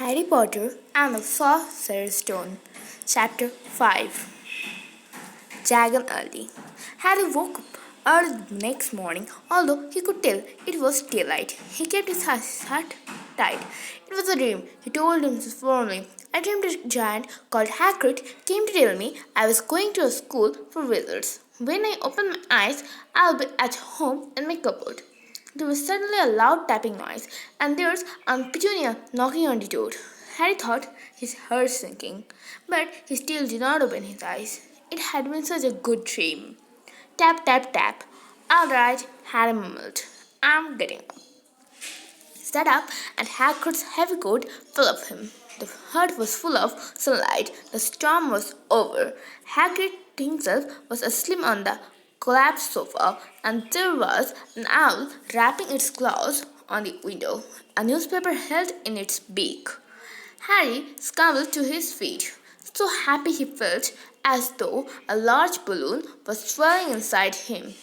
Harry Potter and the Sorcerer's Stone, Chapter 5. Jagan early. Harry woke up early the next morning, although he could tell it was daylight. He kept his heart tight. It was a dream, he told himself firmly. I dreamed a giant called Hagrid came to tell me I was going to a school for wizards. When I opened my eyes, I'll be at home in my cupboard. There was suddenly a loud tapping noise, and there's Aunt Petunia knocking on the door. Harry thought his heart sinking, but he still did not open his eyes. It had been such a good dream. Tap, tap, tap. All right, Harry mumbled. I'm getting up. Sat up, and Hagrid's heavy coat fell off him. The hut was full of sunlight. The storm was over. Hagrid himself was asleep on the collapsed sofa, and there was an owl rapping its claws on the window, a newspaper held in its beak. Harry scrambled to his feet, so happy he felt as though a large balloon was swelling inside him.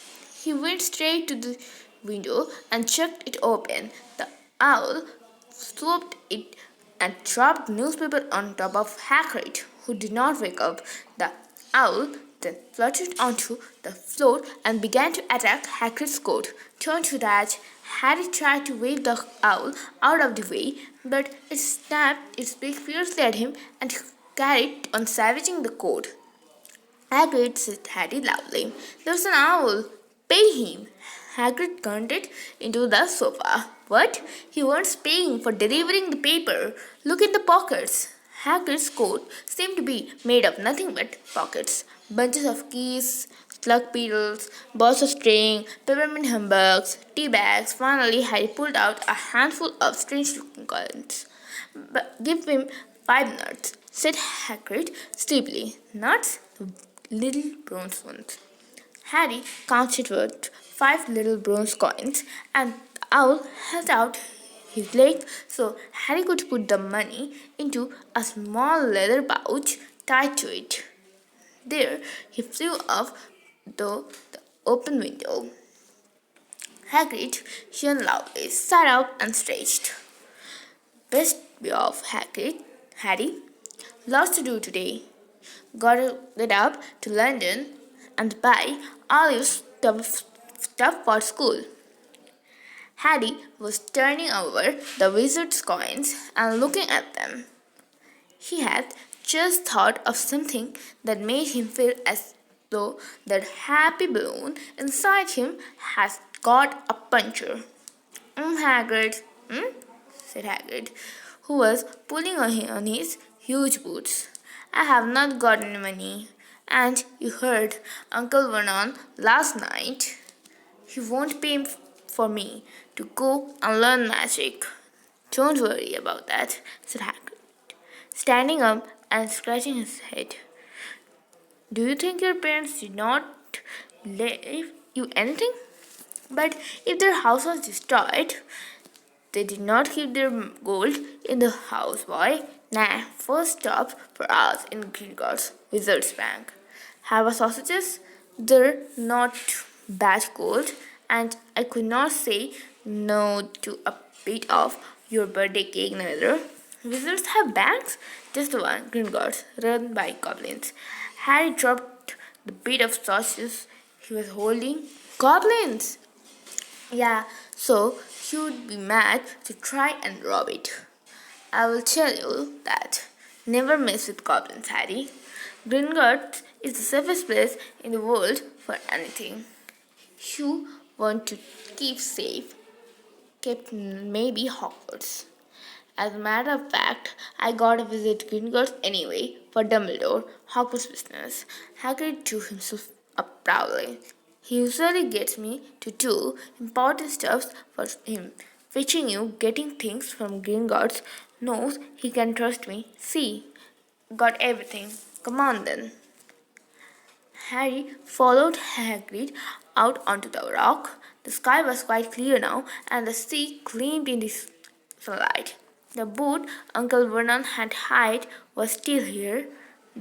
He went straight to the window and chucked it open. The owl swooped it and dropped the newspaper on top of Hagrid, who did not wake up. The owl then fluttered onto the floor and began to attack Hagrid's coat. Turned to that, Harry tried to wave the owl out of the way, but it snapped its beak fiercely at him and carried on savaging the coat. Hagrid said Harry loudly, "There's an owl! Pay him!" Hagrid grunted into the sofa. "What? He wants paying for delivering the paper. Look in the pockets." Hagrid's coat seemed to be made of nothing but pockets. Bunches of keys, slug beetles, balls of string, peppermint humbugs, tea bags. Finally, Harry pulled out a handful of strange-looking coins. "Give him 5 nuts," said Hagrid sleepily. "Nuts? Little bronze ones." Harry counted worth 5 little bronze coins, and the owl held out his leg so Harry could put the money into a small leather pouch tied to it. There he flew off the open window. Hagrid yawned loudly, sat up and stretched. "Best be off, Harry. Lots to do today. Gotta get up to London and buy all your stuff for school." Harry was turning over the wizard's coins and looking at them. He had just thought of something that made him feel as though that happy balloon inside him has got a puncture. Hagrid, said Hagrid, who was pulling on his huge boots. "I have not got any money. And you heard Uncle Vernon last night. He won't pay for me to go and learn magic." "Don't worry about that," said Hagrid, standing up and scratching his head. "Do you think your parents did not leave you anything? But if their house was destroyed, they did not keep their gold in the house, boy. Nah, first stop for us in Gringotts Wizard's Bank. Have a sausages? They're not bad gold, and I could not say no to a bit of your birthday cake neither." "Wizards have banks?" "Just the one, Gringotts, run by goblins." Harry dropped the bit of sausage he was holding. "Goblins!" "Yeah, so he would be mad to try and rob it. I will tell you that. Never mess with goblins, Harry. Gringotts is the safest place in the world for anything you want to keep safe, kept maybe Hogwarts. As a matter of fact, I gotta visit Gringotts anyway for Dumbledore, Hogwarts business." Hagrid drew himself up proudly. "He usually gets me to do important stuff for him. Fetching you, getting things from Gringotts, knows he can trust me. See, got everything. Come on then." Harry followed Hagrid out onto the rock. The sky was quite clear now, and the sea gleamed in the sunlight. The boat Uncle Vernon had hired was still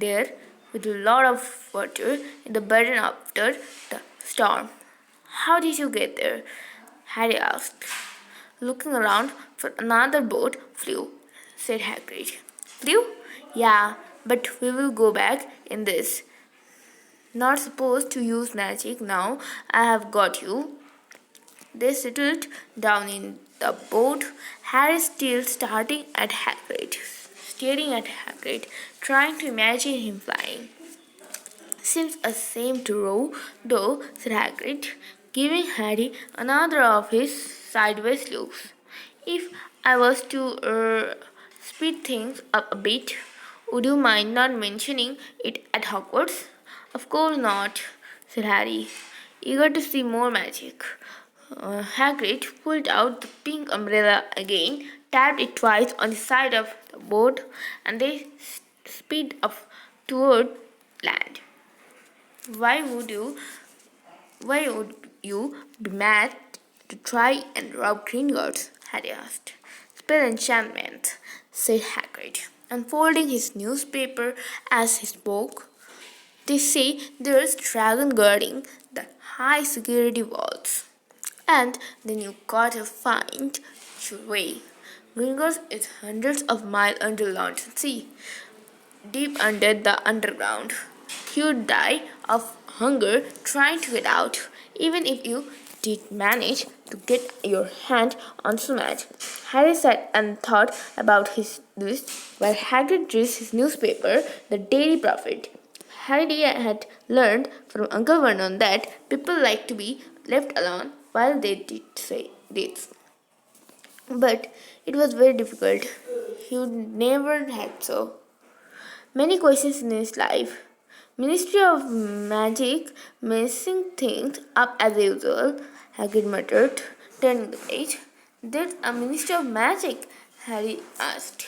there, with a lot of water in the bottom after the storm. "How did you get there?" Harry asked. Looking around for another boat flew said Hagrid. Clue? Yeah, but we will go back in this. Not supposed to use magic now. I have got you. They settled down in the boat, Harry still staring at Hagrid, trying to imagine him flying. Seems a shame to row, though, said Hagrid, giving Harry another of his sideways looks. If I was to speed things up a bit, would you mind not mentioning it at Hogwarts? Of course not, said Harry, eager to see more magic. Hagrid pulled out the pink umbrella again, tapped it twice on the side of the boat, and they sped up toward land. Why would you? Why would you be mad to try and rob Gringotts? Harry asked. Spell enchantment, said Hagrid, unfolding his newspaper as he spoke. They say there's a dragon guarding the high security walls. And then you gotta find your way. Gringotts is hundreds of miles under London Sea, deep under the underground. You'd die of hunger trying to get out, even if you did manage to get your hand on some match. Harry sat and thought about this while Hagrid read his newspaper, The Daily Prophet. Harry had learned from Uncle Vernon that people like to be left alone while they did say this. But it was very difficult. He never had so many questions in his life. Ministry of Magic messing things up as usual, Hagrid muttered, turning the page. There's a Ministry of Magic? Harry asked,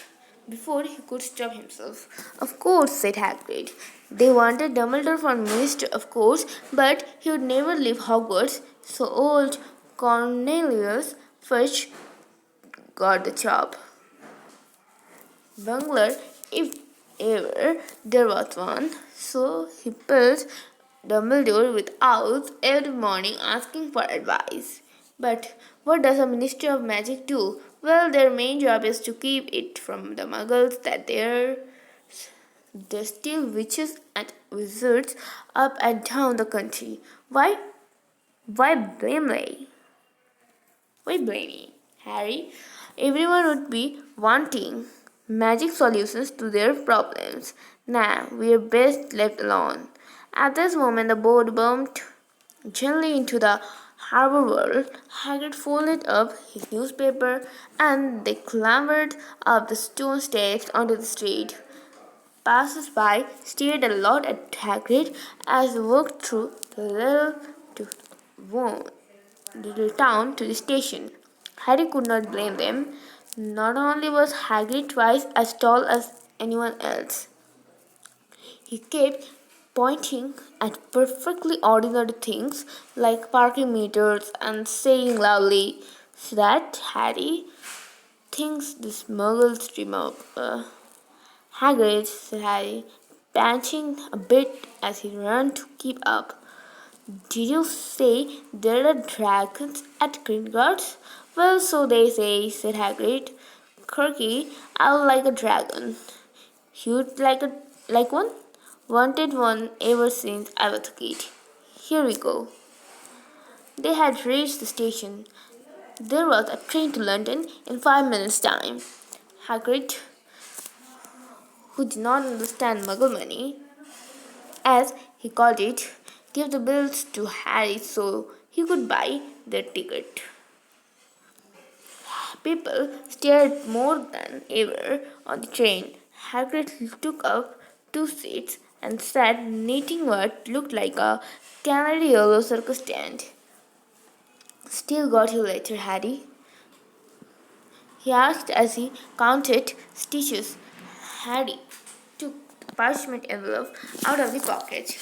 before he could stop himself. Of course, said Hagrid. They wanted Dumbledore for minister, of course, but he would never leave Hogwarts, so old Cornelius Fudge got the job. Bungler, if ever there was one. So he pelts Dumbledore with owls every morning asking for advice. But what does a Ministry of Magic do? Well, their main job is to keep it from the muggles that they steal witches and wizards up and down the country. Why? Why blame me? Why blame me, Harry? Everyone would be wanting magic solutions to their problems. Nah, we're best left alone. At this moment, the boat bumped gently into the harbor wall. Hagrid folded up his newspaper and they clambered up the stone steps onto the street. Passers-by stared a lot at Hagrid as he walked through the little town to the station. Harry could not blame them. Not only was Hagrid twice as tall as anyone else, he kept pointing at perfectly ordinary things like parking meters and saying loudly, "So that Harry thinks the smuggles dream up." Hagrid, said Harry, panting a bit as he ran to keep up. Did you say there are dragons at Gringotts? Well, so they say, said Hagrid. Kirky, I would like a dragon. You'd like one? Wanted one ever since I was a kid. Here we go. They had reached the station. There was a train to London in 5 minutes' time. Hagrid, who did not understand Muggle money, as he called it, gave the bills to Harry so he could buy their ticket. People stared more than ever on the train. Hagrid took up 2 seats and sat knitting what looked like a canary yellow circus tent. Still got you later, Harry? He asked as he counted stitches. Harry took the parchment envelope out of the pocket.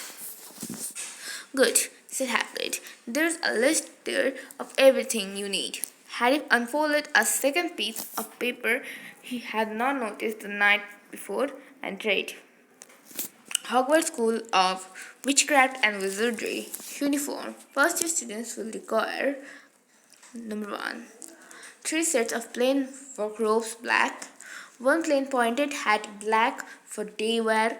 Good, said Hagrid. There's a list there of everything you need. Harry unfolded a second piece of paper he had not noticed the night before and read. Hogwarts School of Witchcraft and Wizardry. Uniform. First year students will require number 1. 3 sets of plain frock robes black, one plain pointed hat black for day wear,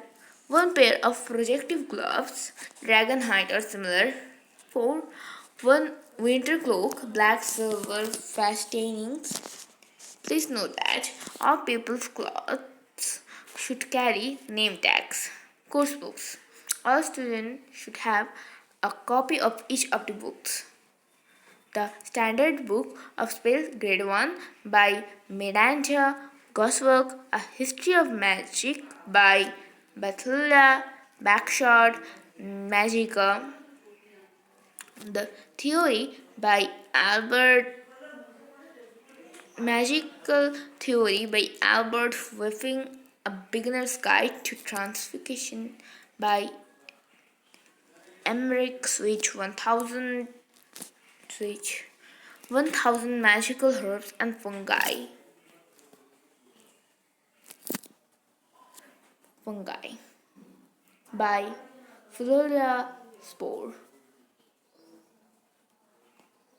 one pair of protective gloves, dragon hide or similar. 4. One winter cloak, black silver fastenings. Please note that all people's clothes should carry name tags. Course books. All students should have a copy of each of the books. The Standard Book of Spells Grade 1 by Medanta Goswork, A History of Magic by Bethula Backshot Magica, The Theory by Albert Magical Theory by Albert Whiffing, A Beginner's Guide to Transfiguration by Emmerich Switch 1000 Magical Herbs and Fungi by Philolia Spore.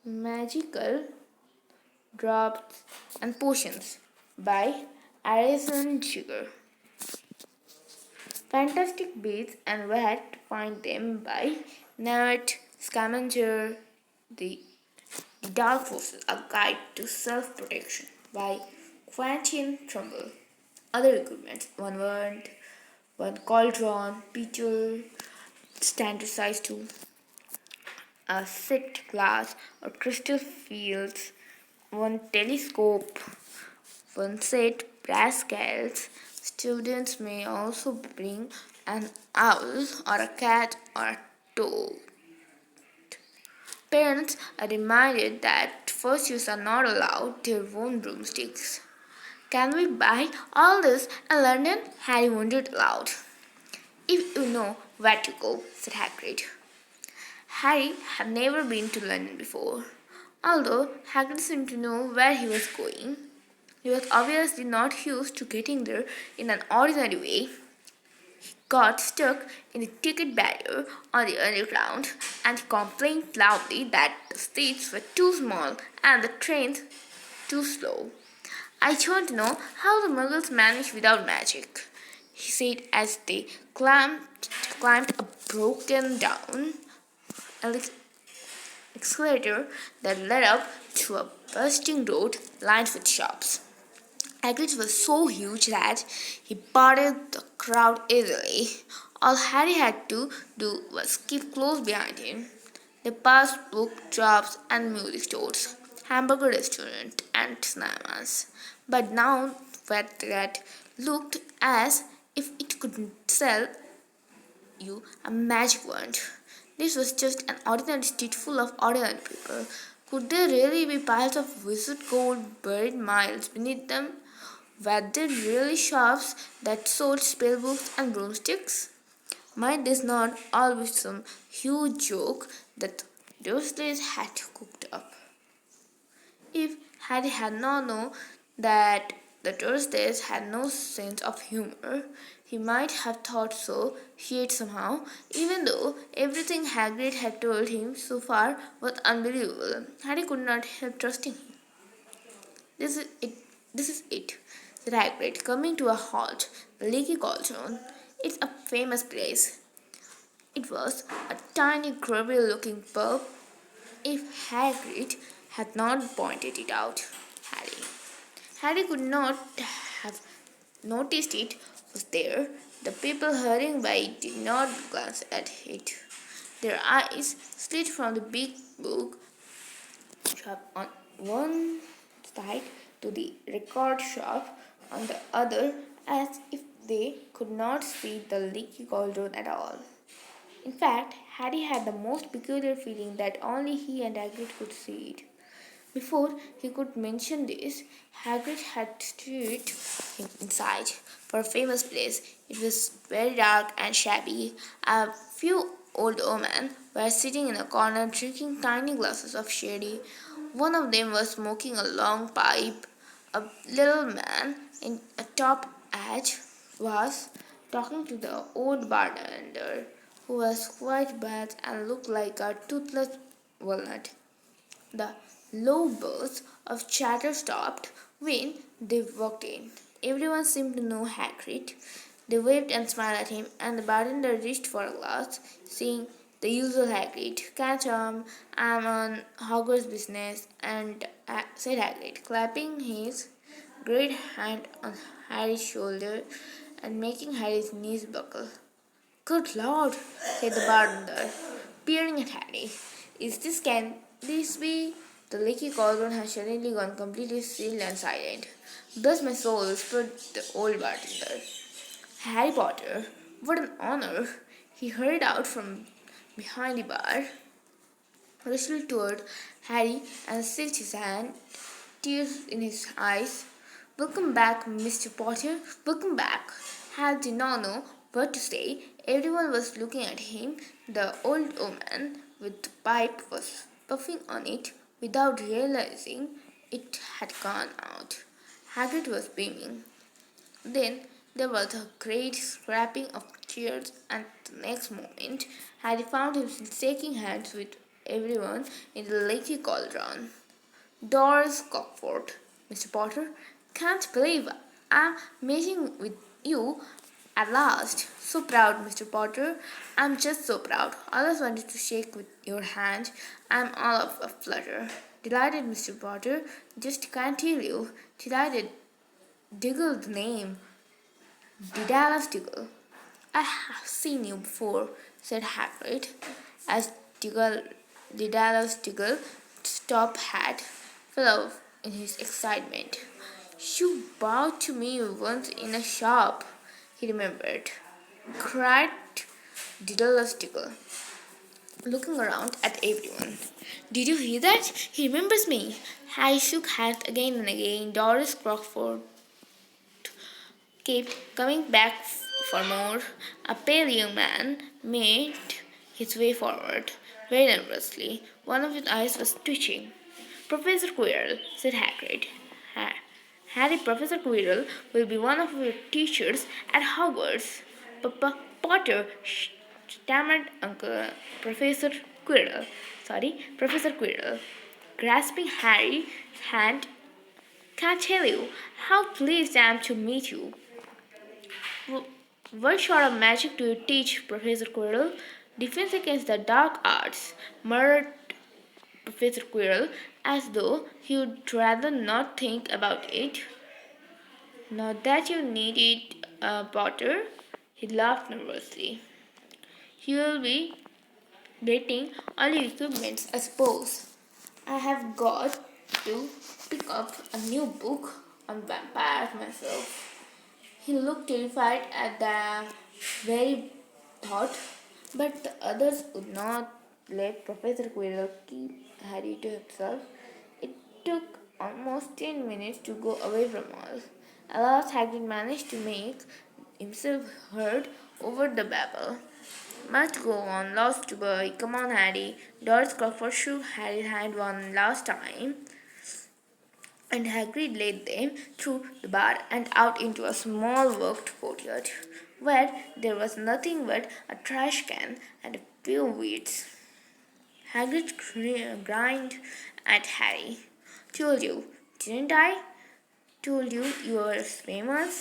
Magical Drops and Potions by Alison Sugar. Fantastic Beasts and Where to Find Them by Nat Scamander. The Dark Forces, A Guide to Self-Protection by Quentin Trumbull. Other equipment: one wand, one cauldron, beetle, standard size tool, a set glass or crystal fields, one telescope, one set brass scales. Students may also bring an owl or a cat or a toad. Parents are reminded that fursuits are not allowed their own broomsticks. Can we buy all this in London? Harry wondered aloud. If you know where to go, said Hagrid. Harry had never been to London before. Although Hagrid seemed to know where he was going, he was obviously not used to getting there in an ordinary way. He got stuck in the ticket barrier on the underground and complained loudly that the seats were too small and the trains too slow. I don't know how the Muggles manage without magic, he said as they climbed a broken down escalator that led up to a bustling road lined with shops. Hagrid was so huge that he parted the crowd easily. All Harry had to do was keep close behind him. They passed bookshops and music stores, hamburger restaurants and cinemas. But now that looked as if it could sell you a magic wand. This was just an ordinary street full of ordinary people. Could there really be piles of wizard gold buried miles beneath them? Were there really shops that sold spellbooks and broomsticks? Might this not all be some huge joke that Dursleys had cooked up? If Harry had not known that the Dursleys had no sense of humor, he might have thought so, yet somehow, even though everything Hagrid had told him so far was unbelievable, Harry could not help trusting him. This is it. This is it, said Hagrid, coming to a halt. The Leaky Cauldron. It's a famous place. It was a tiny, grubby-looking pub. If Hagrid had not pointed it out, Harry could not have noticed it was there. The people hurrying by did not glance at it. Their eyes slid from the big book shop on one side to the record shop on the other, as if they could not see the leaky cauldron at all. In fact, Harry had the most peculiar feeling that only he and Hagrid could see it. Before he could mention this, Hagrid had steered him inside for a famous place. It was very dark and shabby. A few old women were sitting in a corner drinking tiny glasses of sherry. One of them was smoking a long pipe. A little man in a top hat was talking to the old bartender, who was quite bad and looked like a toothless walnut. The low burst of chatter stopped when they walked in. Everyone seemed to know Hagrid. They waved and smiled at him, and the bartender reached for a glass, saying the usual Hagrid, "Catch 'em, I'm on Hogwarts business," and said Hagrid, clapping his great hand on Harry's shoulder and making Harry's knees buckle. "Good Lord," said the bartender, peering at Harry. Can this be? The leaky cauldron has suddenly gone completely still and silent. "Bless my soul," whispered the old bartender. "Harry Potter, what an honor!" He hurried out from behind the bar, rustled toward Harry and seized his hand, tears in his eyes. "Welcome back, Mr. Potter. Welcome back." Harry did not know what to say. Everyone was looking at him. The old woman with the pipe was puffing on it without realizing it had gone out. Hagrid was beaming. Then there was a great scraping of chairs, and the next moment Harry found himself shaking hands with everyone in the leaky cauldron. "Doris Cockford, Mr. Potter, can't believe I'm meeting with you at last. So proud, Mr. Potter. I'm just so proud. Always wanted to shake with your hand. I'm all of a flutter. Delighted, Mr. Potter. Just can't tell you. Delighted. Diggle the name. Daedalus Diggle." "I have seen you before," said Hagrid, as Daedalus Diggle, top hat, fell off in his excitement. "You bowed to me once in a shop," he remembered. Cried Daedalus Diggle, looking around at everyone. "Did you hear that? He remembers me." Harry shook hands again and again. Doris Crockford kept coming back for more. A pale young man made his way forward, very nervously. One of his eyes was twitching. "Professor Quirrell," said Hagrid. "Harry, Professor Quirrell will be one of your teachers at Hogwarts." "Papa Potter," stammered Professor Quirrell, grasping Harry's hand. "Can't tell you how pleased I am to meet you." "What sort of magic do you teach, Professor Quirrell?" "Defense against the dark arts," murmured Professor Quirrell, as though he would rather not think about it. "Not that you need it, Potter." He laughed nervously. "You'll be getting all your equipment, I suppose." "I have got to pick up a new book on vampires myself." He looked terrified at the very thought, but the others would not let Professor Quirrell keep Harry to himself. It took almost 10 minutes to go away from all. At last, Hagrid managed to make himself heard over the babble. "Must go on, lost boy. Come on, Harry." Doris Crawford shook Harry's hand one last time, and Hagrid led them through the bar and out into a small worked courtyard, where there was nothing but a trash can and a few weeds. Hagrid grinned at Harry. "Told you, didn't I? Told you you were famous."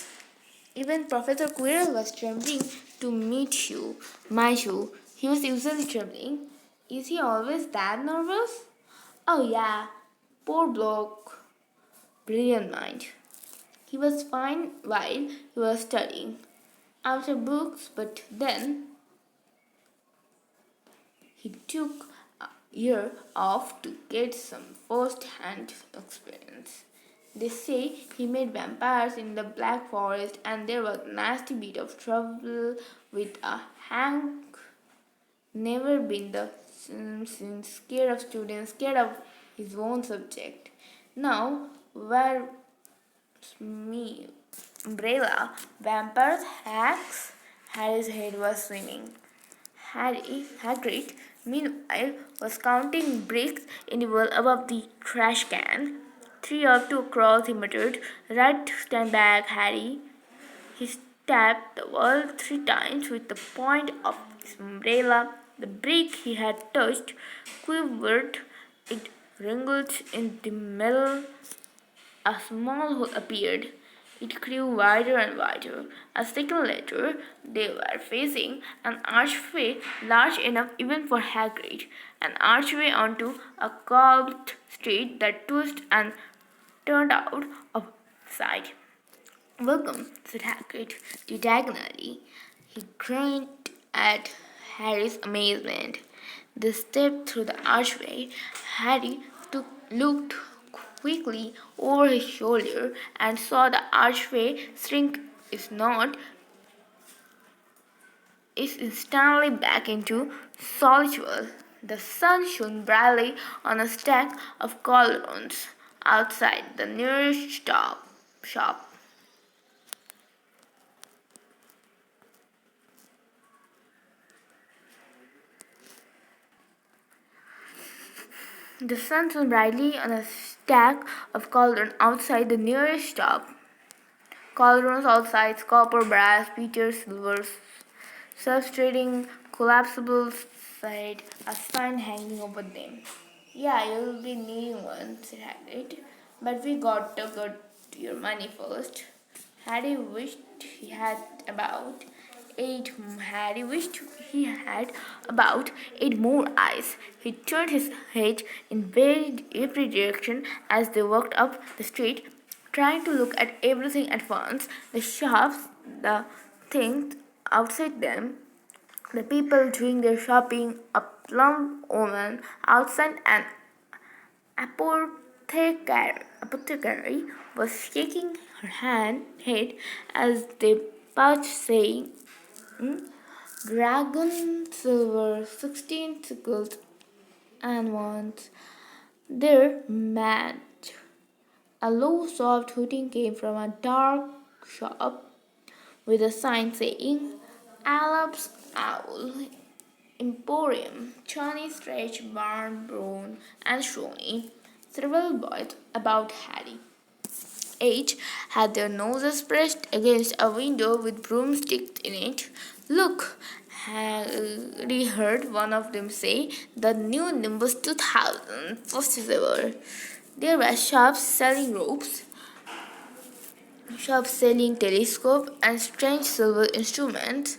Even Professor Quirrell was trembling to meet you. Mind you, he was usually trembling. Is he always that nervous? "Oh, yeah, poor bloke. Brilliant mind." He was fine while he was studying out of books, but then he took a year off to get some first-hand experience. They say he met vampires in the Black Forest, and there was a nasty bit of trouble with a Hank. Never been the since scared of students, scared of his own subject. Now, where me, umbrella, vampires, hacks. Harry's head was swimming. Hagrid, meanwhile, was counting bricks in the wall above the trash can. "Three or two across," he muttered. "Right, stand back, Harry." He tapped the wall 3 times with the point of his umbrella. The brick he had touched quivered. It wrinkled in the middle. A small hole appeared. It grew wider and wider. A second later, they were facing an archway large enough even for Hagrid, an archway onto a curved street that twisted and turned out of sight. Welcome, said Hagrid, to diagonally. He grinned at Harry's amazement. They stepped through the archway. Harry looked quickly over his shoulder and saw the archway shrink its knot is instantly back into solitude. The sun shone brightly on a stack of cauldrons outside the nearest shop. The sun shone brightly on a stack of cauldrons outside the nearest shop. Cauldrons outside, copper, brass, peter, silver, self-trading collapsibles side, a sign hanging over them. Yeah, you'll be needing one, said Hagrid. But we got to get your money first. Harry wished he had about Harry wished he had about 8 more eyes. He turned his head in every direction as they walked up the street, trying to look at everything at once: the shops, the things outside them, the people doing their shopping, a plump woman outside an apothecary was shaking her head as they passed, saying, "Dragon silver, 16 sickles, and once." They're mad. A low, soft hooting came from a dark shop with a sign saying, "Alap's Owl Emporium, Johnny Stretch, Barn, Brown, and Stroney." Several boys about Harry. Each had their noses pressed against a window with broomsticks in it. "Look," Harry heard one of them say, "the new Nimbus 2000, first ever." There were shops selling telescopes and strange silver instruments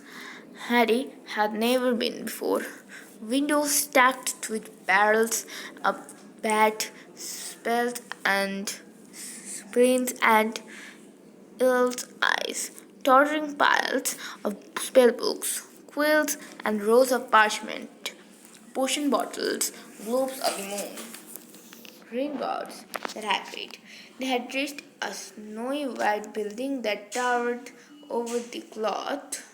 Harry had never been before. Windows stacked with barrels of bat, spells, and screens and eels' eyes, tottering piles of spellbooks, quills, and rows of parchment, potion bottles, globes of the moon, ring guards that Hagrid. They had reached a snowy white building that towered over the cloth.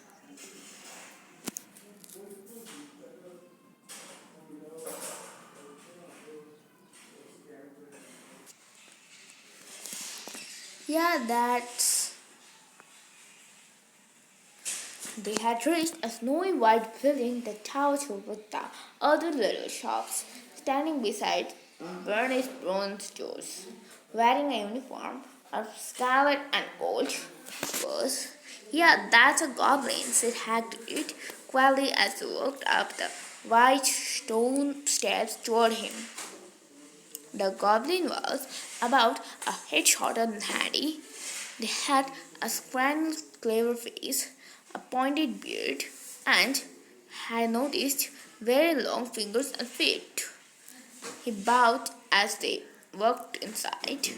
Yeah, that's. They had reached a snowy white building that towered over the other little shops, standing beside burnished bronze doors, wearing a uniform of scarlet and gold. Was, yeah, that's a goblin, said Hagrid quietly as they walked up the white stone steps toward him. The goblin was about a head shorter than Harry. They had a scrawny, clever face, a pointed beard, and had noticed very long fingers and feet. He bowed as they walked inside.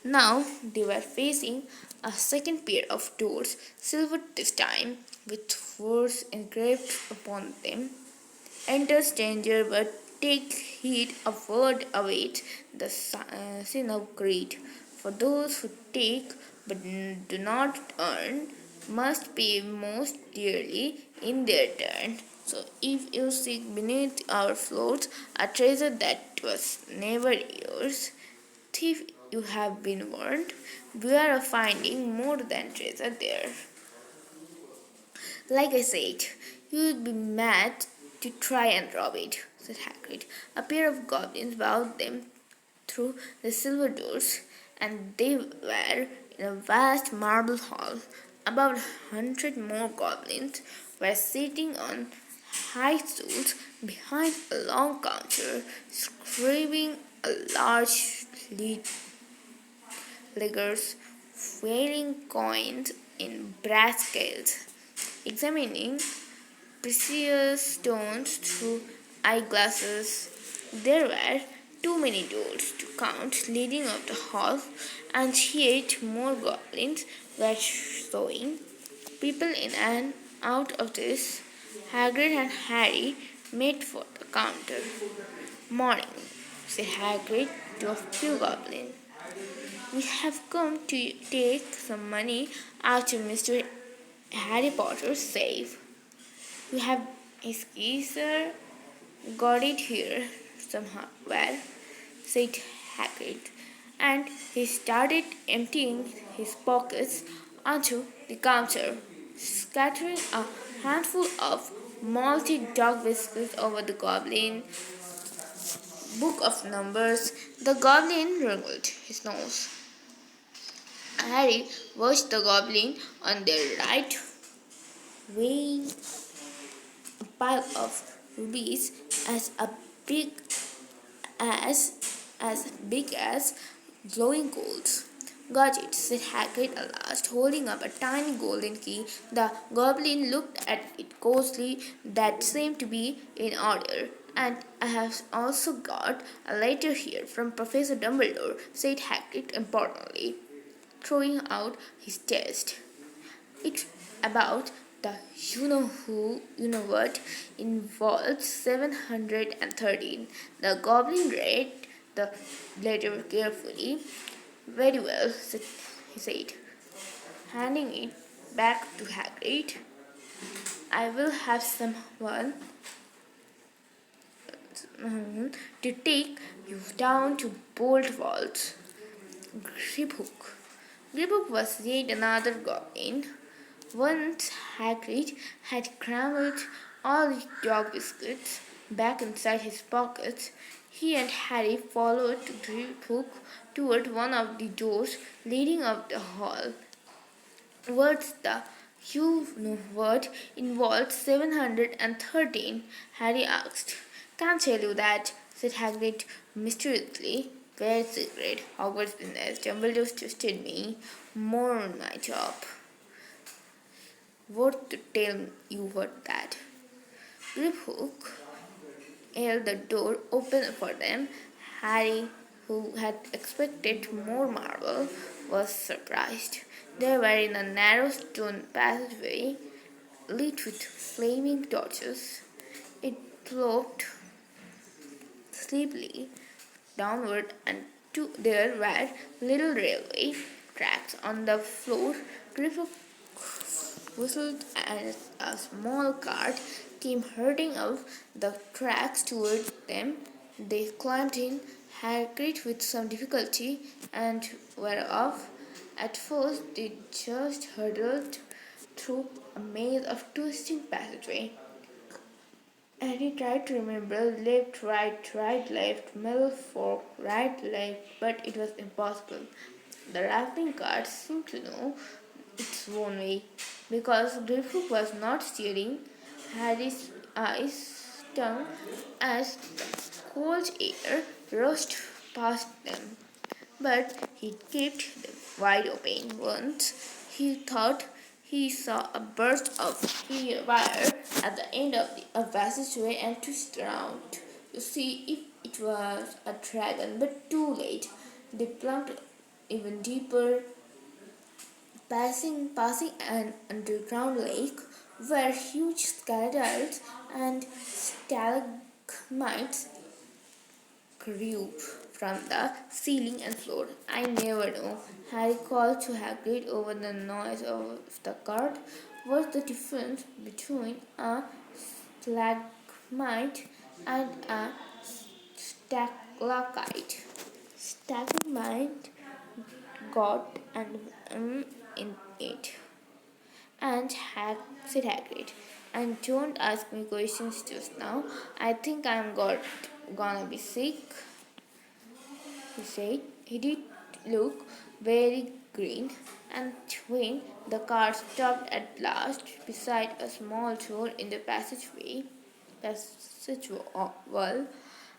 Now they were facing a second pair of doors, silver this time, with words engraved upon them. "Enter, stranger, but take heed, a word awaits the sin of greed. For those who take but do not earn must pay most dearly in their turn. So if you seek beneath our floors a treasure that was never yours, thief, you have been warned. Beware of finding more than treasure there." "Like I said, you'd be mad to try and rob it," said Hagrid. A pair of goblins bowed them through the silver doors, and they were in a vast marble hall. About 100 more goblins were sitting on high stools behind a long counter, scribbling a large ledgers wearing coins in brass scales, examining precious stones through eyeglasses. There were too many doors to count leading up the hall, and yet more goblins were showing people in and out of this. Hagrid and Harry made for the counter. Morning, said Hagrid to a few goblins. We have come to take some money out of Mr. Harry Potter's safe. We have his key, sir. Got it here somehow. Well, said Hagrid, and he started emptying his pockets onto the counter, scattering a handful of malted dog biscuits over the goblin book of numbers. The goblin wrinkled his nose. Harry watched the goblin on their right, weighing a pile of rubies as a big as big as glowing coals. Got it, said Hagrid at last, holding up a tiny golden key. The goblin looked at it closely. That seemed to be in order. And I have also got a letter here from Professor Dumbledore, said Hagrid importantly, throwing out his chest. It's about the you know what in Vault 713. The goblin read the letter carefully. Very well, he said, handing it back to Hagrid. I will have someone to take you down to Bolt Vault. Griphook. Griphook was yet another goblin. Once Hagrid had crammed all the dog biscuits back inside his pockets, he and Harry followed Griphook toward one of the doors leading up the hall. What's the you know what in Vault 713? Harry asked. Can't tell you that, said Hagrid mysteriously. Very secret. Hogwarts business. Dumbledore trusted me more on my job. What to tell you what that? Griphook held the door open for them. Harry, who had expected more marble, was surprised. They were in a narrow stone passageway lit with flaming torches. It sloped steeply downward, and there were little railway tracks on the floor. Griphook whistled as a small cart came hurrying up the tracks toward them. They climbed in, Hagrid with some difficulty, and were off. At first they just hurtled through a maze of twisting passageway. Harry tried to remember left, right, left, middle, fork, right, left, but it was impossible. The rattling cart seemed to know its own way. Because Griphook was not steering, Harry's eyes stung as the cold air rushed past them. But he kept them wide open. Once he thought he saw a burst of fire at the end of the passageway and twisted around to see if it was a dragon, but too late. They plunged even deeper, passing an underground lake where huge stalactites and stalagmites grew from the ceiling and floor. I never know. Harry called to Hagrid over the noise of the cart. What's the difference between a stalagmite and a stalactite? Stalagmite got an in it. And said Hagrid, and don't ask me questions just now. I think gonna be sick, he said. He did look very green, and when the car stopped at last beside a small door in the passage wall,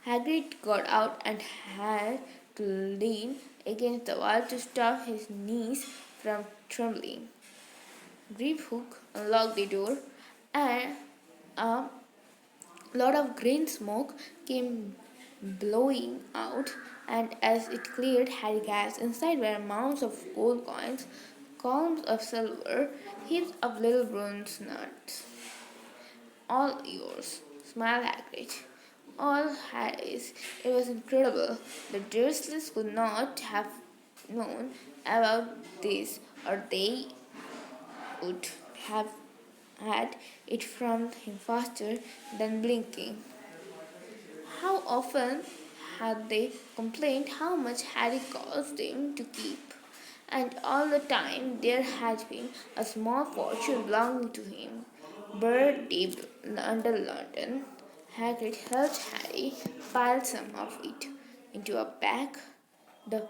Hagrid got out and had to lean against the wall to stop his knees from trembling. Hook unlocked the door, and a lot of green smoke came blowing out, and as it cleared, Harry gasped. Inside were mounds of gold coins, columns of silver, heaps of little bronze nuts. All yours, smiled Hagrid. All Harry's. It was incredible. The Dursleys could not have known about this, or they would have had it from him faster than blinking. How often had they complained how much Harry cost them to keep? And all the time there had been a small fortune belonging to him, buried deep under London. Hagrid helped Harry pile some of it into a bag. The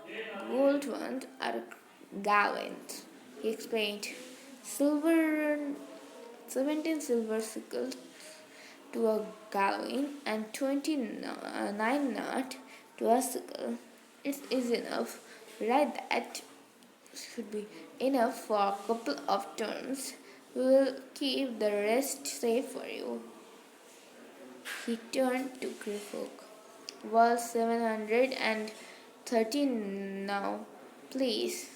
gold ones are gallant, he explained. Silver, 17 silver sickles to a gallon and 29 nut to a sickle. It is enough. Right, that should be enough for a couple of turns. We will keep the rest safe for you. He turned to Greyhook. Well, 713 now, please.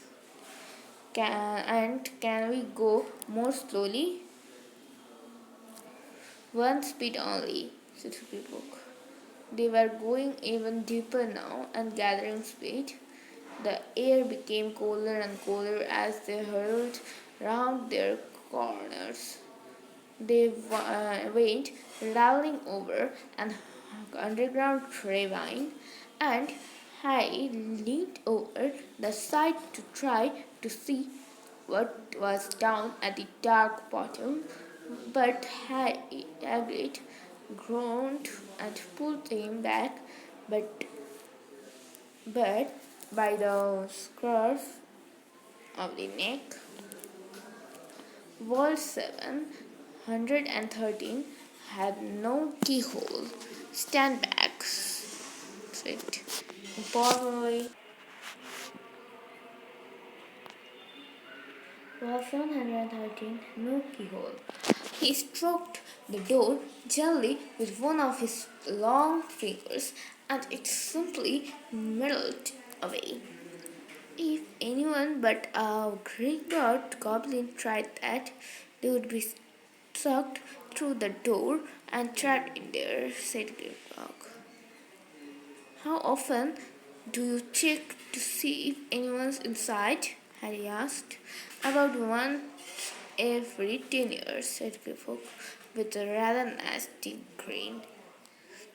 Can we go more slowly? One speed only, said Greyhook. They were going even deeper now and gathering speed. The air became colder and colder as they hurled round their corners. They went rattling over an underground ravine, and Harry leaned over the side to try to see what was down at the dark bottom. But Hagrid groaned and pulled him back, but by the scruff of the neck. Wall 713 had no keyhole. Stand back, said importantly. Wall 713, no keyhole. He stroked the door gently with one of his long fingers, and it simply melted away. If anyone but a Gringotts goblin tried that, they would be sucked through the door and trapped in there, said Grimlock. How often do you check to see if anyone's inside? Harry asked. About once every 10 years, said Grimlock, with a rather nasty grin.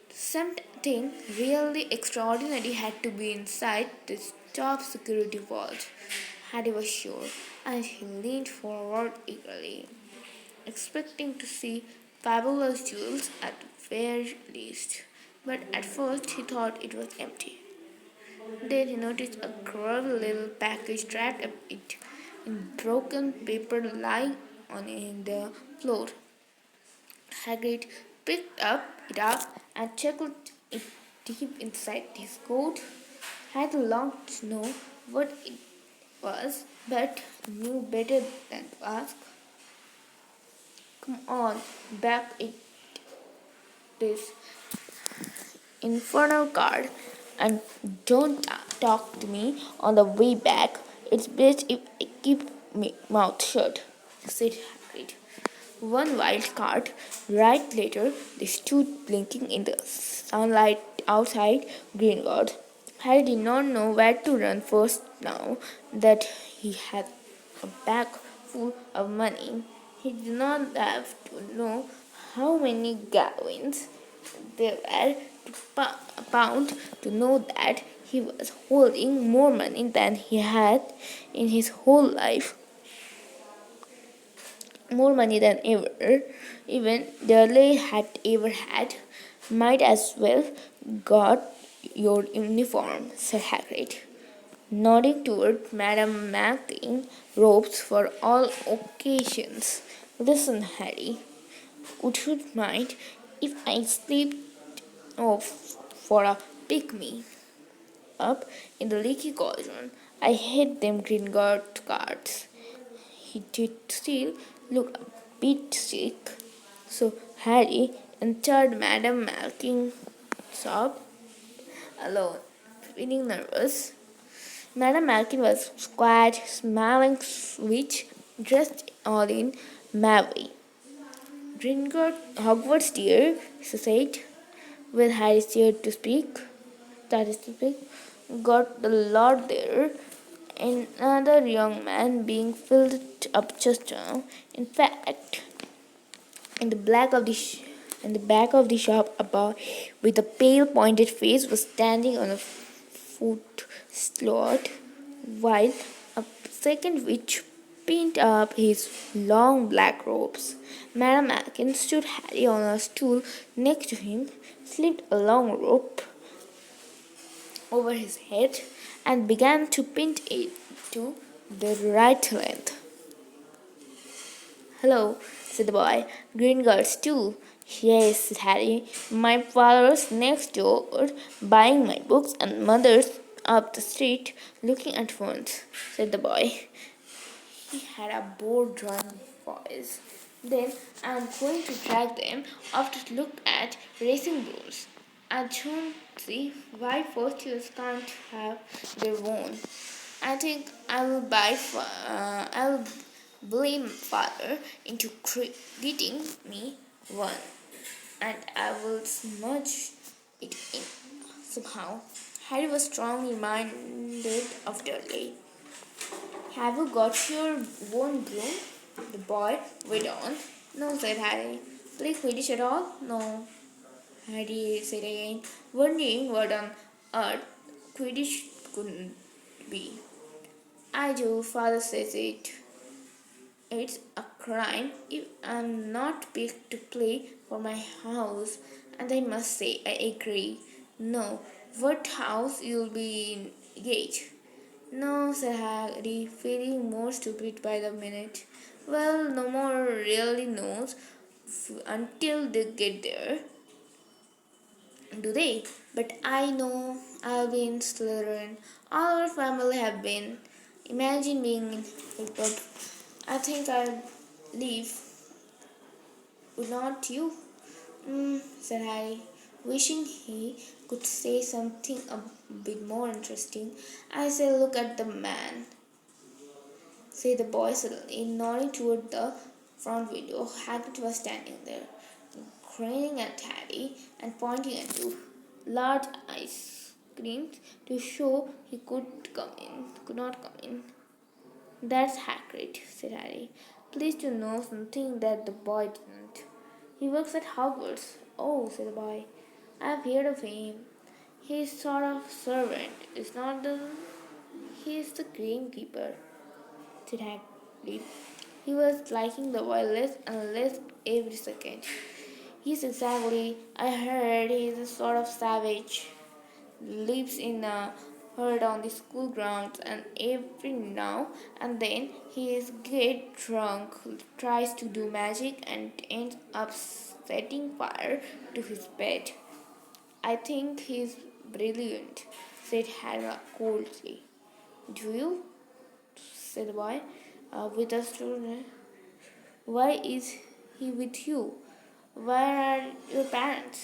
Something really extraordinary had to be inside this top security vault, Harry was sure, and he leaned forward eagerly, expecting to see fabulous jewels at the very least. But at first he thought it was empty. Then he noticed a cruel little package wrapped up in broken paper lying on the floor. Hagrid picked it up and chuckled it deep inside his coat. Had longed to know what it was, but knew better than to ask. Come on, back it this infernal card, and don't talk to me on the way back. It's best if I keep my mouth shut, said Hagrid. One wild card. Right later, they stood blinking in the sunlight outside Gringotts. Harry did not know where to run first now that he had a bag full of money. He did not have to know how many gallons there were to pound to know that he was holding more money than he had in his whole life. More money than ever, even Dudley had ever had. Might as well got your uniform, said Hagrid, nodding toward Madame Maclean robes for all occasions. Listen, Harry, would you mind if I slipped off for a pick-me up in the leaky cauldron? I hate them Gringotts cards. He did still look a bit sick. So Harry entered Madame Malkin's shop alone, feeling nervous. Madame Malkin was squat, smiling sweet, dressed all in mauve. Gringotts, Hogwarts dear, she said, with Harry started to speak. Started to speak. Got the Lord there, another young man being filled up just now. In fact, in the back of the in the back of the shop, a boy with a pale, pointed face was standing on a foot slot, while a second witch pinned up his long black robes. Madame Malkin stood Harry on a stool next to him, slipped a long rope over his head, and began to pin it to the right length. "Hello," said the boy. "Gringotts too?" "Yes," said Harry. "My father's next door, buying my books, and mother's up the street, looking at phones," said the boy. He had a bored-run voice. "Then I'm going to drag them off to look at racing bulls. I don't see why first years can't have their own. I think I will blame father into getting me one, and I will smudge it in somehow." Harry was strongly minded utterly. "Have you got your own broom?" the boy went on. "No," said Harry. "Play Quidditch at all?" "No," Harry said again, wondering what on earth Quidditch couldn't be. "I do, father says it. It's a crime if I'm not picked to play for my house, and I must say I agree." "No, what house you'll be in Gate?" "No," said Harry, feeling more stupid by the minute. "Well, no more really knows until they get there, do they? But I know I'll be in Slytherin. All our family have been. Imagine being in Hufflepuff. I think I'll leave. Would not you?" Said Harry, wishing he could say something a bit more interesting. "I say, look at the man," said the boy suddenly, nodding toward the front window. Hagrid was standing there, grinning at Harry and pointing at two large ice creams to show he could not come in. "That's Hagrid," said Harry, pleased to know something that the boy didn't. "He works at Hogwarts." "Oh," said the boy, "I've heard of him. He's sort of servant, is not the... He's the gamekeeper," said Hagrid. He was liking the boy less and less every second. "Yes, exactly. I heard he's a sort of savage. Lives in a herd on the school grounds, and every now and then he is get drunk, tries to do magic, and ends up setting fire to his bed. I think he's brilliant," said Hannah coldly. "Do you?" said the boy, with a stone. "Why is he with you? Where are your parents?"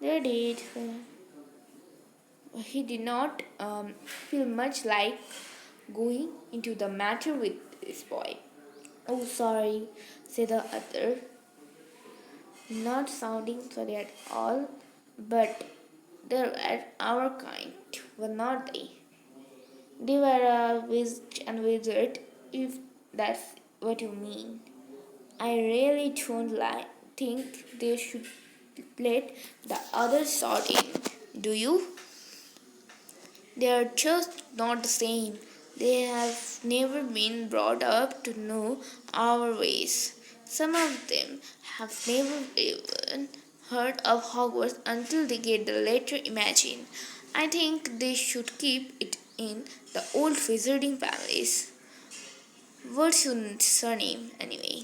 "They did." He did not feel much like going into the matter with this boy. "Oh, sorry," said the other, not sounding sorry at all. "But they were our kind, were not they? They were a witch and wizard, if that's what you mean. I really don't think they should let the other sort in, do you? They're just not the same. They have never been brought up to know our ways. Some of them have never even heard of Hogwarts until they get the letter. Imagine. I think they should keep it in the old wizarding families. What's your surname, anyway?"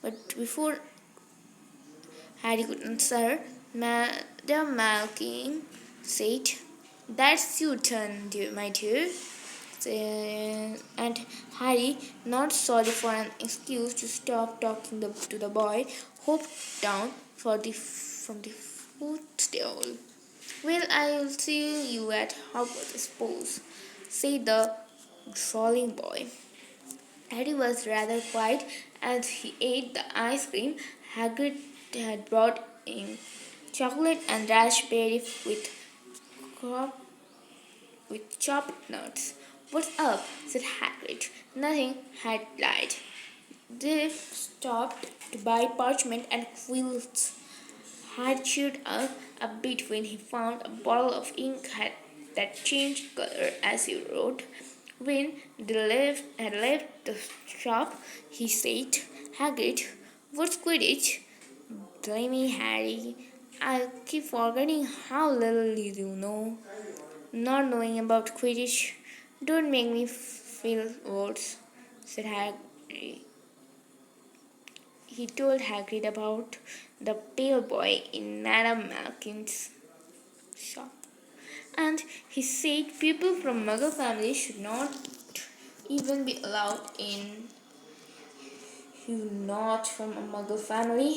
But before Harry could answer, Madame Malkin said, "That's your turn, dear, my dear." And Harry, not sorry for an excuse to stop talking to the boy, hopped down from the footstool. Well, I'll see you at Hogwarts, I suppose, said the drawling boy. Harry was rather quiet as he ate the ice cream Hagrid had brought in, chocolate and raspberry crop with chopped nuts. "What's up?" said Hagrid. Nothing, had lied. They stopped to buy parchment and quills. Had cheered up a bit when he found a bottle of ink that changed color as he wrote. When they had left the shop, he said, "Hagrid, what's Quidditch?" "Blimey, Harry, I keep forgetting how little you know. Not knowing about Quidditch don't make me feel worse," said Harry. He told Hagrid about the pale boy in Madame Malkin's shop. And he said people from Muggle families should not even be allowed in. "You not from a Muggle family.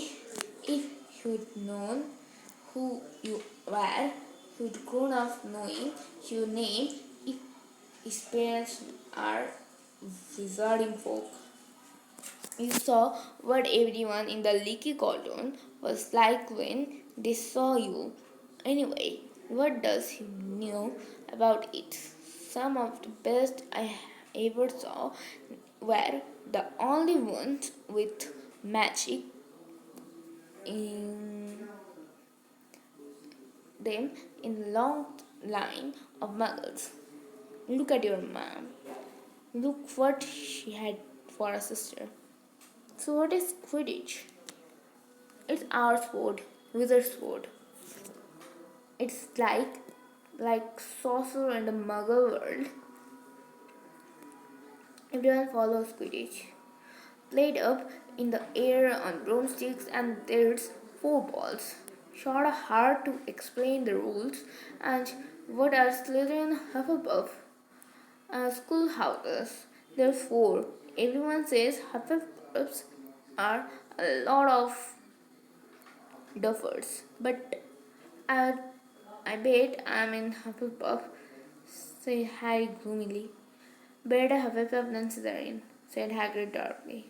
If you'd known who you were, you'd grown up knowing your name. If his parents are wizarding folk. You saw what everyone in the leaky cauldron was like when they saw you. Anyway, what does he know about it? Some of the best I ever saw were the only ones with magic in them in a long line of muggles. Look at your mom. Look what she had for a sister." "So what is Quidditch?" "It's our sport, wizard sport. It's like sorcerer in the Muggle world. Everyone follows Quidditch. Played up in the air on broomsticks, and there's four balls. Sort of hard to explain the rules. And what are Slytherin, Hufflepuff, schoolhouses? There's four. Everyone says Hufflepuffs are a lot of duffers, but I, I bet I'm in Hufflepuff," said Harry gloomily. "Better Hufflepuff than Slytherin," said Hagrid darkly.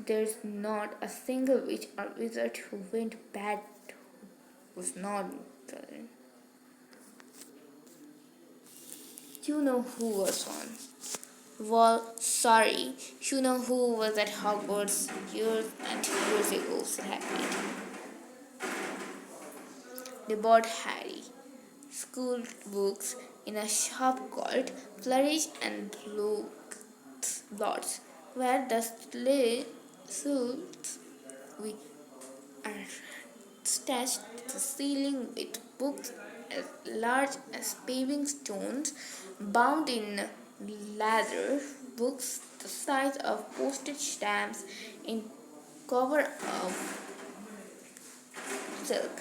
"There's not a single witch or wizard who went bad who was not Slytherin. You know who was one." "Well, sorry, you know who was at Hogwarts years and years ago," said Hagrid. They bought Harry school books in a shop called Flourish and Blots, where the suits we are stashed the ceiling with books as large as paving stones, bound in leather, books the size of postage stamps in cover of silk,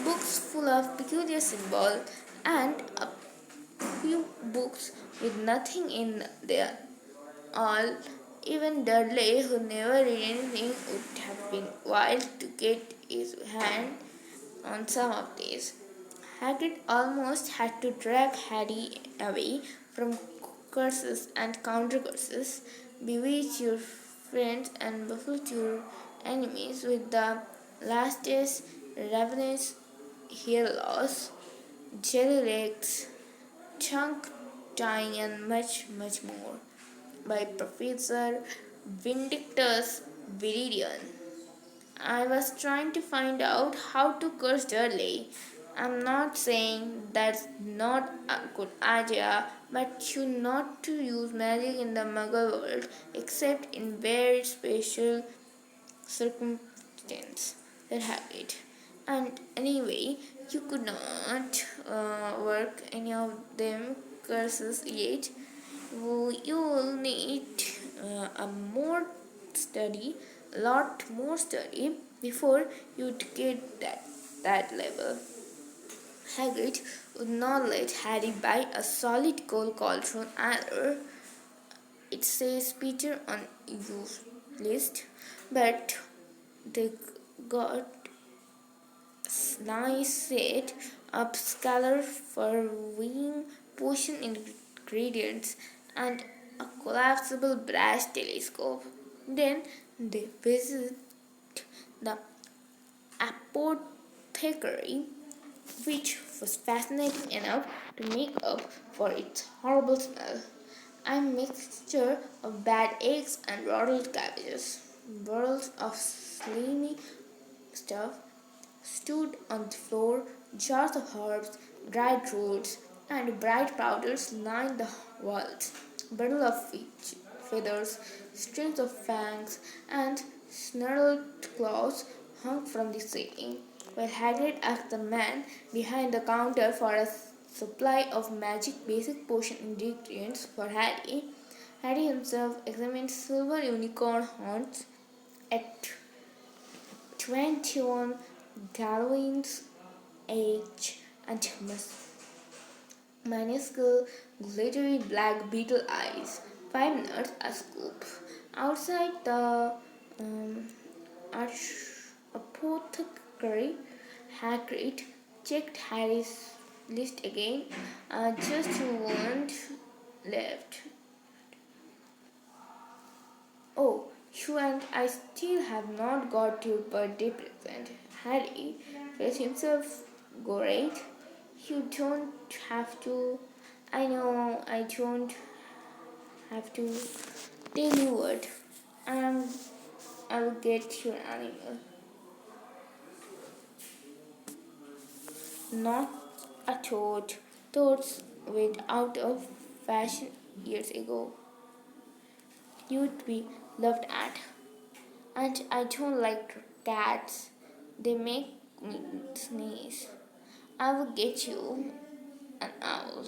books full of peculiar symbols, and a few books with nothing in there. All, even Dudley, who never read anything, would have been wild to get his hand on some of these. Hagrid almost had to drag Harry away from curses and counter curses, bewitch your friends and buffet your enemies with the lastest ravenous hair loss, jelly legs, chunk tying, and much, much more by Professor Vindictus Viridian. "I was trying to find out how to curse Dudley. I'm not saying that's not a good idea, but you not to use magic in the Muggle world except in very special circumstances," said Hagrid. "And anyway, you could not work any of them curses yet. You will need a lot more study before you'd get that level." Hagrid would not let Harry buy a solid gold cauldron either. It says Peter on your list, but they got nice set up scalar for weighing potion ingredients and a collapsible brass telescope. Then they visit the apothecary, which was fascinating enough to make up for its horrible smell. A mixture of bad eggs and rotten cabbages. Bottles of slimy stuff stood on the floor, jars of herbs, dried roots, and bright powders lined the walls. Bundle of feathers, strings of fangs, and snarled claws hung from the ceiling. While Hagrid asked the man behind the counter for a supply of magic basic potion ingredients for Harry, Harry himself examined silver unicorn horns at 21 gallons each and minuscule glittery black beetle eyes, 5 nuts a scoop. Outside the um, apothecary, Hagrid checked Harry's list again. Just one left. Oh, you and I still have not got your birthday present. Harry felt himself great. You don't have to. I know I don't have to tell you what. Um, I'll get your animal. Not a toad. Toads went out of fashion years ago. You'd be laughed at. And I don't like cats. They make me sneeze. I will get you an owl.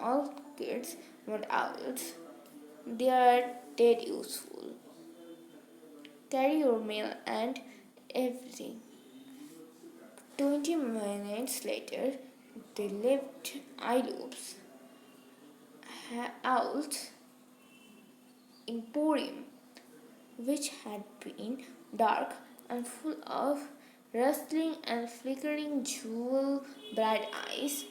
All kids want owls. They are dead useful. Carry your mail and everything. 20 minutes later, they left Iloop's owl's emporium, which had been dark and full of rustling and flickering jewel bright eyes.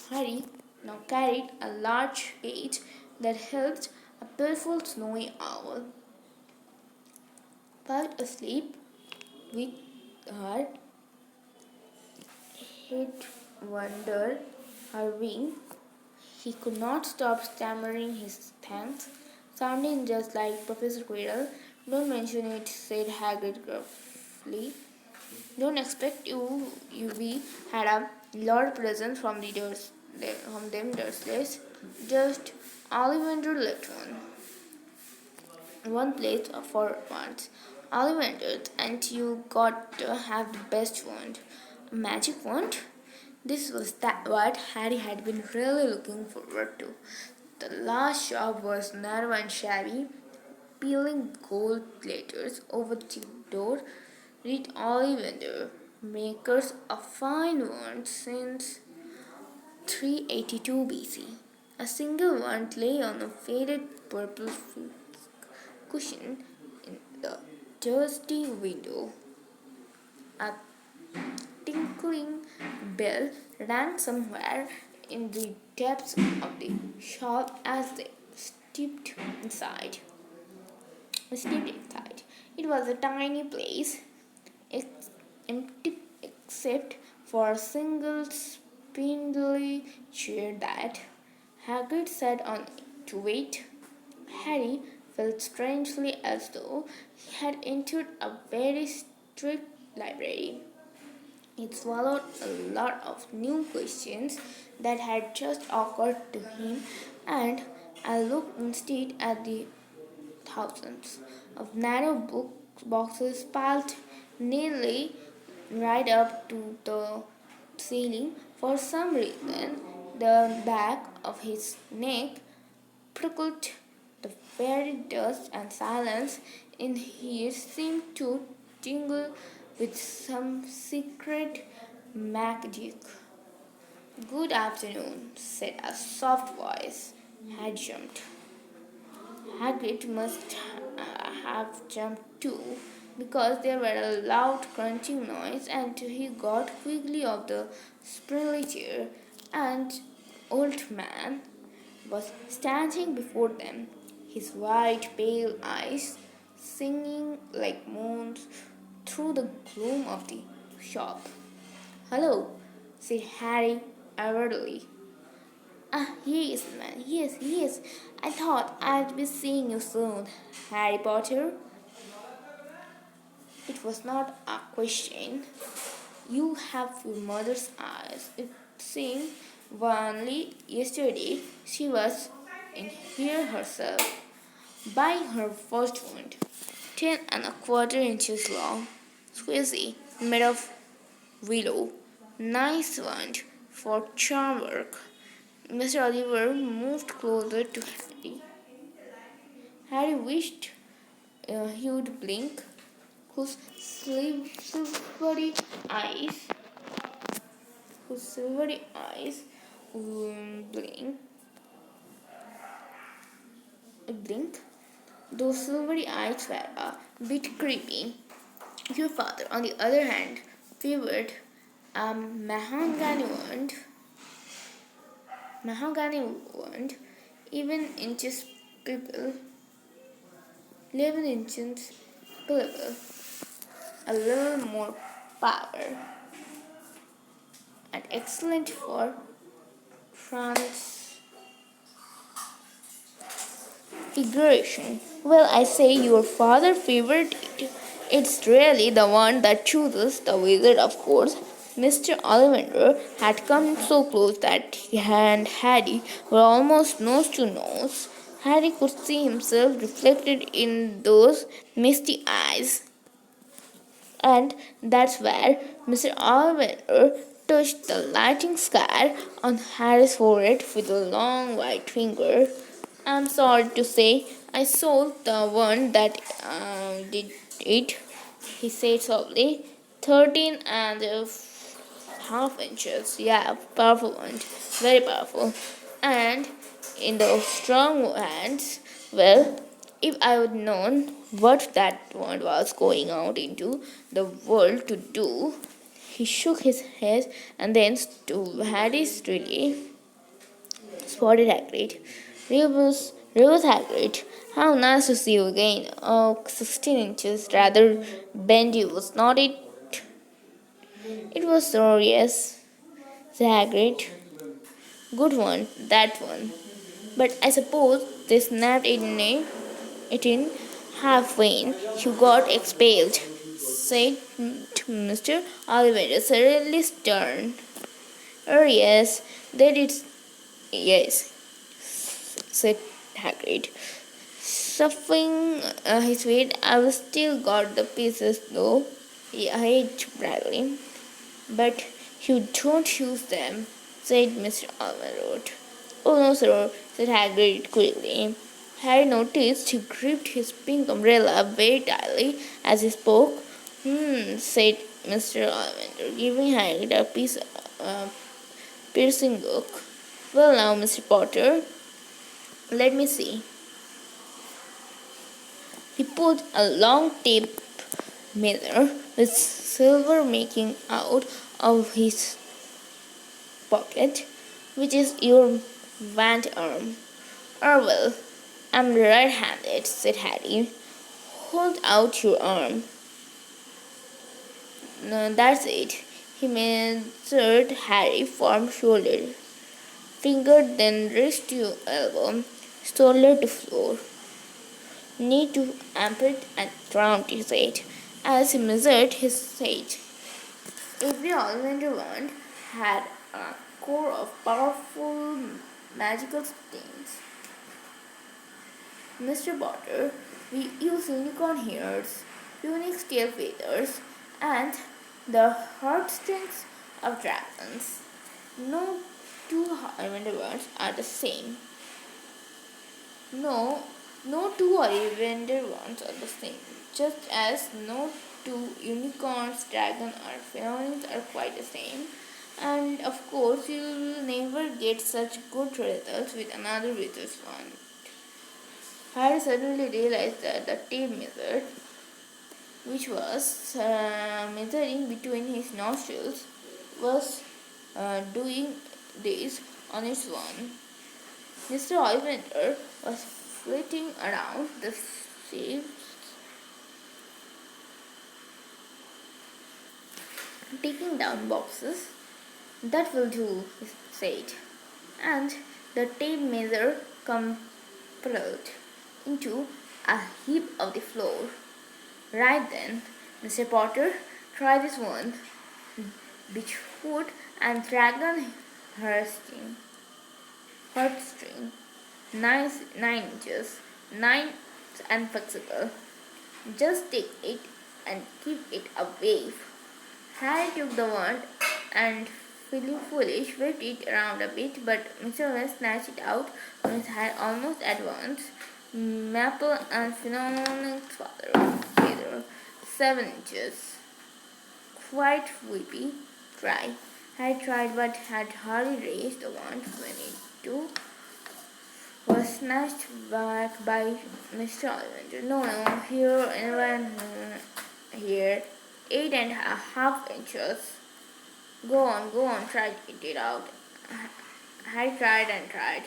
Harry now carried a large cage that held a beautiful snowy owl. While asleep with her head under her wing, he could not stop stammering his thanks, sounding just like Professor Quirrell. Don't mention it, said Hagrid gruffly. Don't expect we had a lot of presents from from them Dursleys. Just Ollivander left one place for once. Ollivanders, and you got to have the best wand. A magic wand? This was what Harry had been really looking forward to. The last shop was narrow and shabby, peeling gold letters over the door read Ollivander, makers of fine wands since 382 BC. A single wand lay on a faded purple cushion in the dusty window. A tinkling bell rang somewhere in the depths of the shop as they stepped inside. It was a tiny place, empty except for a single spindly chair that Hagrid sat on to wait. Harry felt strangely as though he had entered a very strict library. He swallowed a lot of new questions that had just occurred to him, and I looked instead at the thousands of narrow boxes piled nearly right up to the ceiling. For some reason, the back of his neck prickled. The very dust and silence in here seemed to tingle with some secret MacDuke. Good afternoon, said a soft voice. Had jumped. Hagrid must have jumped too, because there were a loud crunching noise, and he got quickly off the springy chair, and old man was standing before them, his wide, pale eyes singing like moons through the gloom of the shop. "Hello," said Harry abruptly. "Ah, yes, man, yes, yes. I thought I'd be seeing you soon, Harry Potter." It was not a question. "You have your mother's eyes. It seemed only yesterday she was in here herself, buying her first wand, 10 1/4 inches long, squeezy, made of willow. Nice wand for charm work." Mr. Oliver moved closer to Harry. Harry wished he would blink, whose eyes, silvery eyes blink, blink. Those silvery eyes were a bit creepy. Your father, on the other hand, favored a mahogany wand, even inches people, 11 inches people, a little more power, and excellent for transfiguration. Well, I say your father favored it. It's really the one that chooses the wizard, of course. Mr. Ollivander had come so close that he and Harry were almost nose to nose. Harry could see himself reflected in those misty eyes. And that's where Mr. Ollivander touched the lighting scar on Harry's forehead with a long white finger. "I'm sorry to say I sold the one that did it," he said softly. 13 1/2 inches. Yeah, powerful one. Very powerful. And in those strong hands, well, if I would known what that one was going out into the world to do. He shook his head and then to Harry's really spotted Hagrid. Rivers Hagrid, how nice to see you again. Oh, 16 inches, rather bendy, was not it? It was so, yes, said Hagrid. Good one, that one. But I suppose they snapped it in halfway. You got expelled, said Mr. Ollivander, suddenly stern. "Oh, yes, they did, yes," said Hagrid, stuffing his weight. "I've still got the pieces, though," he hate bravely. "But you don't use them," said Mr. Ollivander. "Oh, no, sir," said Hagrid quickly. Harry noticed he gripped his pink umbrella very tightly as he spoke. Said Mr. Ollivander, giving Harry a piercing look. "Well, now, Mr. Potter, let me see." He pulled a long tape measure with silver making out of his pocket. "Which is your wand arm?" "Oh, well, I'm right-handed," said Harry. "Hold out your arm." "No, that's it." He measured Harry from shoulder, finger, then wrist to elbow, shoulder to floor, knee to armpit and round, he said, as he measured his sage. Every Ollivander wand had a core of powerful magical stings. "Mr. Potter, we use unicorn hairs, unique tail feathers, and the heartstrings of dragons. No two Ollivander wands are the same. No, no two Ollivander wands are the same, just as no to unicorns, dragons, or phenomena are quite the same. And of course, you will never get such good results with another wizard's wand. Harry suddenly realized that the tape measure, which was measuring between his nostrils, was doing this on its own. Mr. Ollivander was flitting around the ship, taking down boxes. That will do, he said, and the tape measure crumpled into a heap on the floor. Right then, Mr. Potter tried his wand, Beechwood and Dragon heartstring, 9 inches, 9 and flexible. Just take it and keep it a wave. Harry took the wand and, feeling foolish, whipped it around a bit, but Mr. West snatched it out from his hand almost at once. Maple and phenomenal feather, 7 inches. Quite whippy, dry. Harry tried but had hardly raised the wand when it too was snatched back by Mr. Ollivander. No, here, anyone here, 8.5 inches. Go on, try to get it out. Harry tried and tried.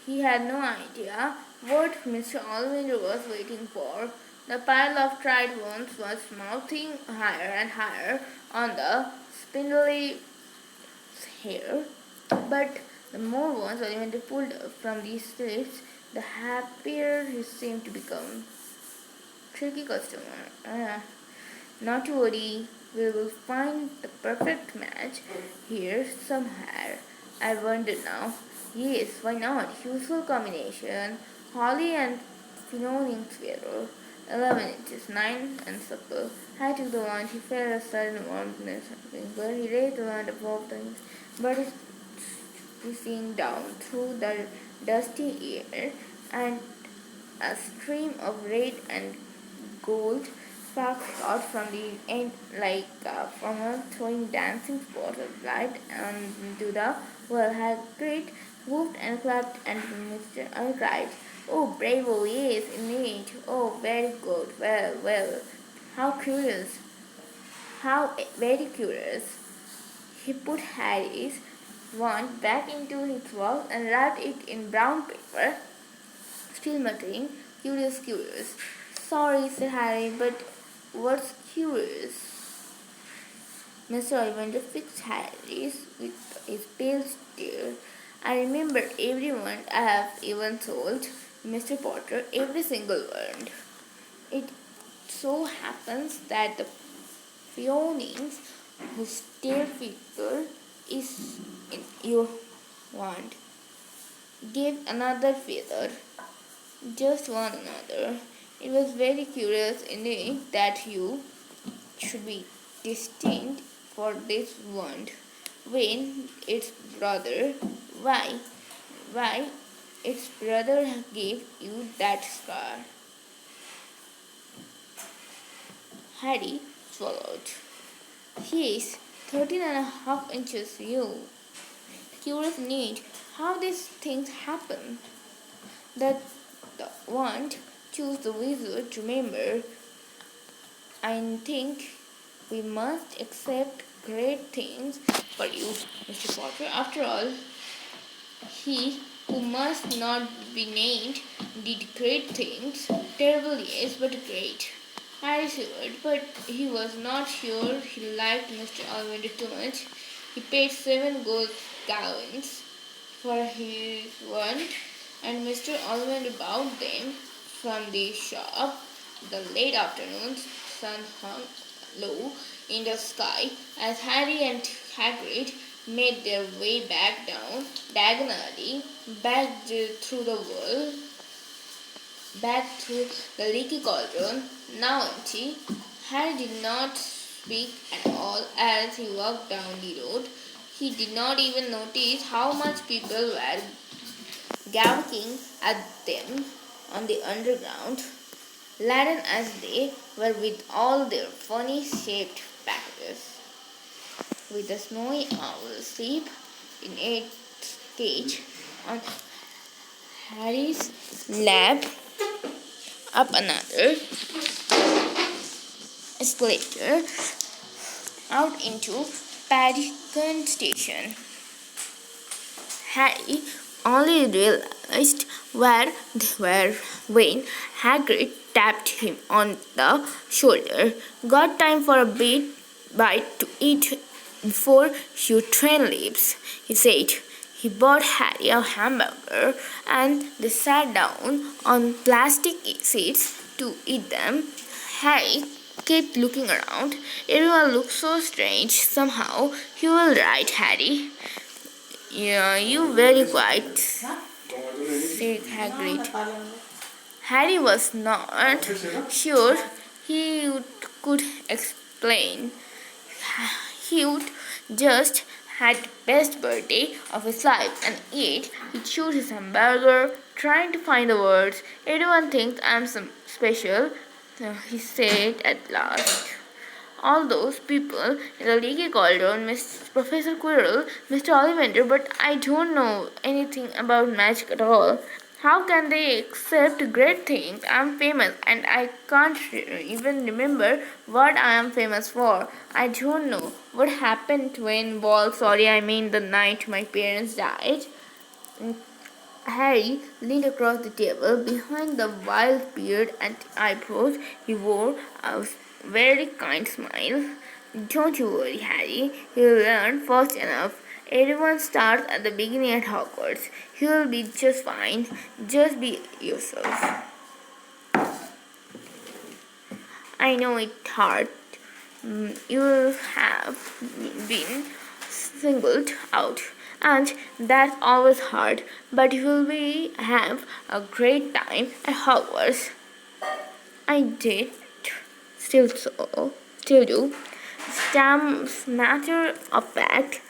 He had no idea what Mr. Ollivander was waiting for. The pile of tried ones was mounting higher and higher on the spindly hair, but the more ones Ollivander pulled from these slips, the happier he seemed to become. Tricky customer. Not to worry, we will find the perfect match here somewhere. I wonder now. Yes, why not? Useful combination. Holly and phenolic sparrow. 11 inches, 9 and supple. High to the wand, he felt a sudden warmness but he raised the wand above the body squeezing down through the dusty air, and a stream of red and gold sparks out from the end like a funnel throwing dancing spots of light into the well. Hagrid whooped and clapped, and Mr. Earl cried, "Oh, bravo, yes, indeed. Oh, very good. Well. How curious. How very curious." He put Harry's wand back into his box and wrapped it in brown paper, still muttering, "Curious. Sorry," said Harry, "but what's curious?" Mr. Ollivander fixed Harry's with his pale stare. "I remember every word I have even told Mr. Potter, every single word. It so happens that the Phoenix whose tail feature is in your wand gave another feather, just one another. It was very curious indeed that you should be destined for this wand when its brother, why its brother gave you that scar." Harry swallowed. "Yes, 13.5 inches, you. Curious indeed how these things happen. That the wand choose the wizard. Remember, I think we must accept great things for you, Mr. Potter. After all, he who must not be named did great things. Terrible, yes, but great." Harry shivered, but he was not sure he liked Mr. Ollivander too much. He paid 7 gold gallons for his wand, and Mr. Ollivander bought them from the shop. The late afternoon sun hung low in the sky as Harry and Hagrid made their way back down diagonally, through the wall, back through the leaky cauldron, now empty. Harry did not speak at all as he walked down the road. He did not even notice how much people were gawking at them on the underground. laden as they were with all their funny shaped packages. With the snowy owl asleep in its cage on Harry's lap, up another escalator out into Paddington Station. Harry only realized where they were when Hagrid tapped him on the shoulder. Got time for a bite to eat before your train leaves, he said. He bought Harry a hamburger and they sat down on plastic seats to eat them. Harry kept looking around. Everyone looked so strange. Somehow, you were right, Harry. Yeah, you very quiet, said Hagrid. Harry was not sure he could explain. He would just had best birthday of his life and yet he chewed his hamburger, trying to find the words. Everyone thinks I'm some special, he said at last. All those people in the leaky cauldron, Miss Professor Quirrell, Mr. Ollivander, but I don't know anything about magic at all. How can they accept great things? I'm famous and I can't even remember what I am famous for. I don't know what happened when I mean the night my parents died. Harry leaned across the table. Behind the wild beard and eyebrows, he wore a very kind smile. Don't you worry, Harry. You'll learn fast enough. Everyone starts at the beginning at Hogwarts. You'll be just fine. Just be yourself. I know it's hard. You have been singled out, and that's always hard. But you will have a great time at Hogwarts. I did, still do. Matter of fact,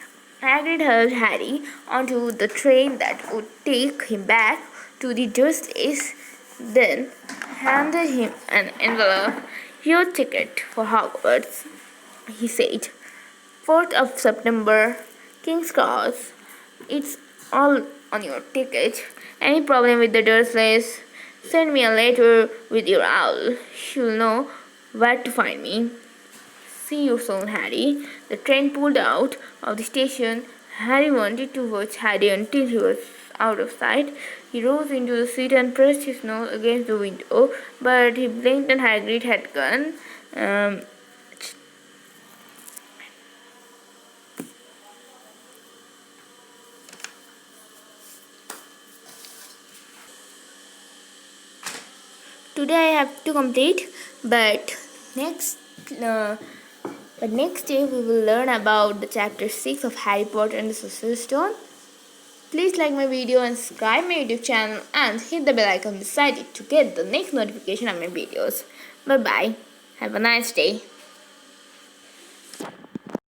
Hagrid helped Harry onto the train that would take him back to the Dursleys, then handed him an envelope. Your ticket for Hogwarts, he said. 4th of September, King's Cross. It's all on your ticket. Any problem with the Dursleys? Send me a letter with your owl. You'll know where to find me. See you soon, Harry. The train pulled out of the station. Harry wanted to watch Harry until he was out of sight. He rose into the seat and pressed his nose against the window, but he blinked and Hagrid had gone. Today I have to complete, but next day we will learn about the chapter 6 of Harry Potter and the Sorcerer's Stone. Please like my video and subscribe my YouTube channel and hit the bell icon beside it to get the next notification of my videos. Bye bye. Have a nice day.